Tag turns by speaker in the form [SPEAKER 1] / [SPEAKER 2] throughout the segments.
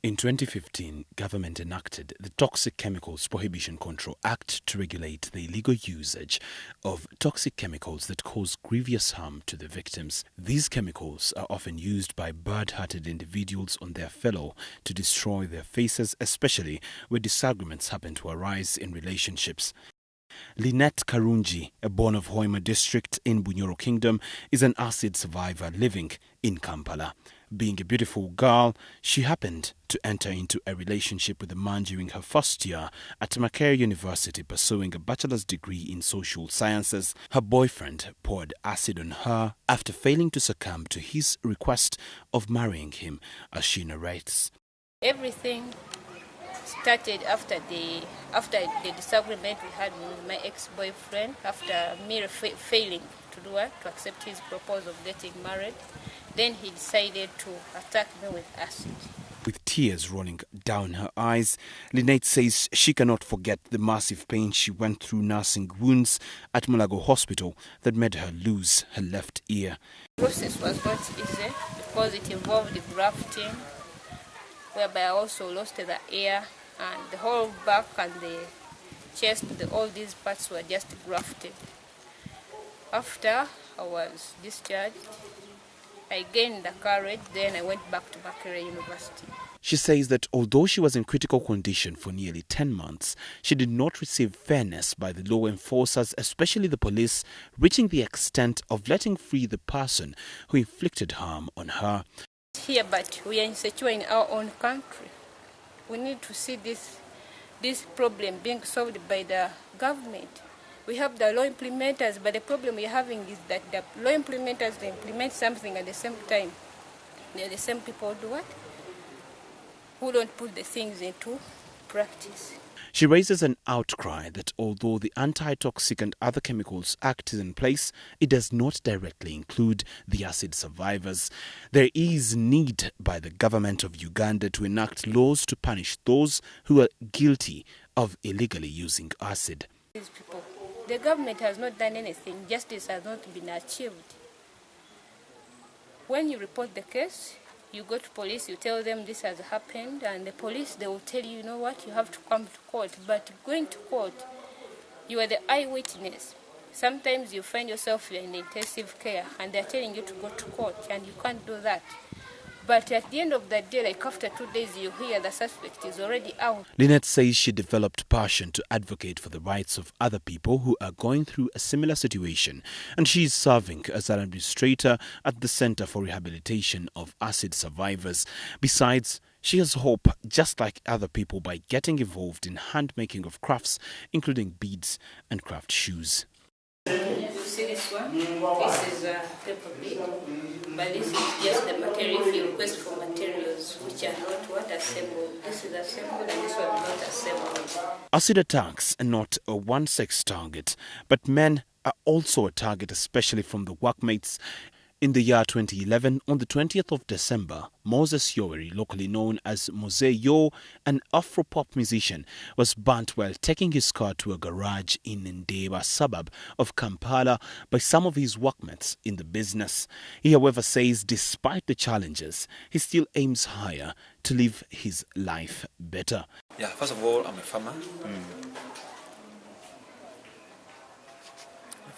[SPEAKER 1] In 2015, government enacted the Toxic Chemicals Prohibition Control Act to regulate the illegal usage of toxic chemicals that cause grievous harm to the victims. These chemicals are often used by bad-hearted individuals on their fellow to destroy their faces, especially where disagreements happen to arise in relationships. Lynette Karungi, a born of Hoima district in Bunyoro Kingdom, is an acid survivor living in Kampala. Being a beautiful girl, she happened to enter into a relationship with a man during her first year at Makerere University pursuing a bachelor's degree in social sciences. Her boyfriend poured acid on her after failing to succumb to his request of marrying him, as she narrates.
[SPEAKER 2] Everything started after the disagreement we had with my ex-boyfriend, after me failing to accept his proposal of getting married. Then he decided to attack me with acid.
[SPEAKER 1] With tears rolling down her eyes, Lynette says she cannot forget the massive pain she went through nursing wounds at Mulago Hospital that made her lose her left ear.
[SPEAKER 2] The process was not easy because it involved the grafting, whereby I also lost the ear, and the whole back and the chest, all these parts were just grafted. After I was discharged, I gained the courage, then I went back to Makerere University.
[SPEAKER 1] She says that although she was in critical condition for nearly 10 months, she did not receive fairness by the law enforcers, especially the police, reaching the extent of letting free the person who inflicted harm on her.
[SPEAKER 2] Here, but we are insecure in our own country. We need to see this problem being solved by the government. We have the law implementers, but the problem we're having is that the law implementers, they implement something at the same time. They're the same people who don't put the things into practice.
[SPEAKER 1] She raises an outcry that although the Anti-Toxic and Other Chemicals Act is in place, it does not directly include the acid survivors. There is need by the government of Uganda to enact laws to punish those who are guilty of illegally using acid.
[SPEAKER 2] These people, the government has not done anything. Justice has not been achieved. When you report the case, you go to police, you tell them this has happened, and the police, they will tell you, you know what, you have to come to court. But going to court, you are the eyewitness. Sometimes you find yourself in intensive care, and they're telling you to go to court, and you can't do that. But at the end of the day, like after 2 days, you hear the suspect is already out.
[SPEAKER 1] Lynette says she developed passion to advocate for the rights of other people who are going through a similar situation, and she is serving as an administrator at the Center for Rehabilitation of Acid Survivors. Besides, she has hope, just like other people, by getting involved in handmaking of crafts, including beads and craft shoes.
[SPEAKER 2] You see this one? This is a paper bead, but this is just the material. If you request for materials which are not assembled, this is assembled and this one is not assembled.
[SPEAKER 1] Acid attacks are not a one-sex target, but men are also a target, especially from the workmates. In the year 2011, on the 20th of December, Moses Yoweri, locally known as Mose Yo, an Afro-pop musician, was burnt while taking his car to a garage in Ndeba suburb of Kampala by some of his workmates in the business. He, however, says despite the challenges, he still aims higher to live his life better.
[SPEAKER 3] Yeah, first of all, I'm a farmer.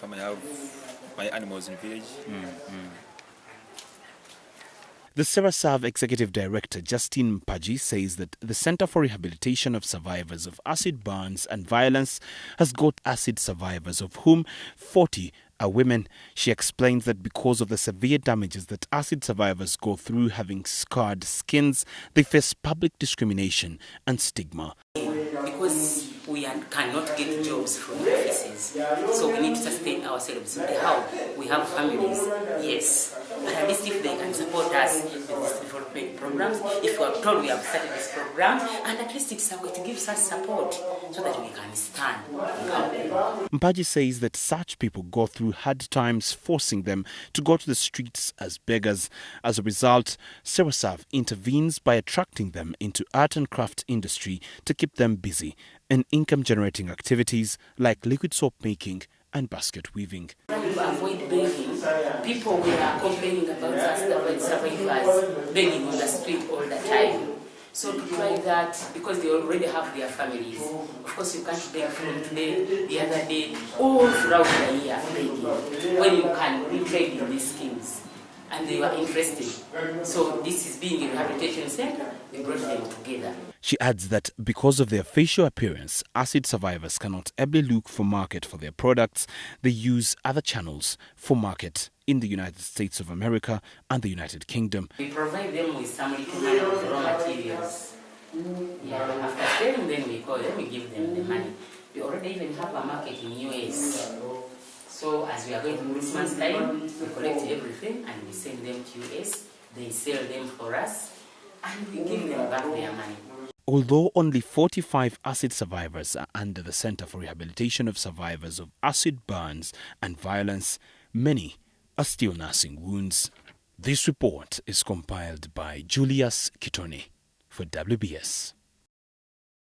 [SPEAKER 3] I have my animals in the village.
[SPEAKER 1] The CERESAV Executive Director Justine Mpaji says that the Center for Rehabilitation of Survivors of Acid Burns and Violence has got acid survivors, of whom 40 are women. She explains that because of the severe damages that acid survivors go through, having scarred skins, they face public discrimination and stigma.
[SPEAKER 4] Because we cannot get jobs from offices, so we need to sustain ourselves. How? We have families, yes. But at least if they can support us with these development programs, if we are told we have started this program, and at least it gives us support so that we can stand.
[SPEAKER 1] Mpaji says that such people go through hard times, forcing them to go to the streets as beggars. As a result, CERESAV intervenes by attracting them into art and craft industry to keep them busy in income-generating activities like liquid soap making and basket weaving.
[SPEAKER 4] To avoid begging, people were complaining about us, the survivors, begging on the street all the time. So to try that, because they already have their families, of course you can't beg from today, the other day, all throughout the year begging, when you can trade in these schemes. And they were interested. So this is being a rehabilitation center, we brought them together.
[SPEAKER 1] She adds that because of their facial appearance, acid survivors cannot ably look for market for their products. They use other channels for market in the United States of America and the United Kingdom.
[SPEAKER 4] We provide them with some little money of raw materials. Yeah, after selling them, we call them, we give them the money. We already even have a market in US. So as we are going to Christmas time, we collect everything and we send them to US. They sell them for us and we give them back their money.
[SPEAKER 1] Although only 45 acid survivors are under the Center for Rehabilitation of Survivors of Acid Burns and Violence, many are still nursing wounds. This report is compiled by Julius Kitone for WBS.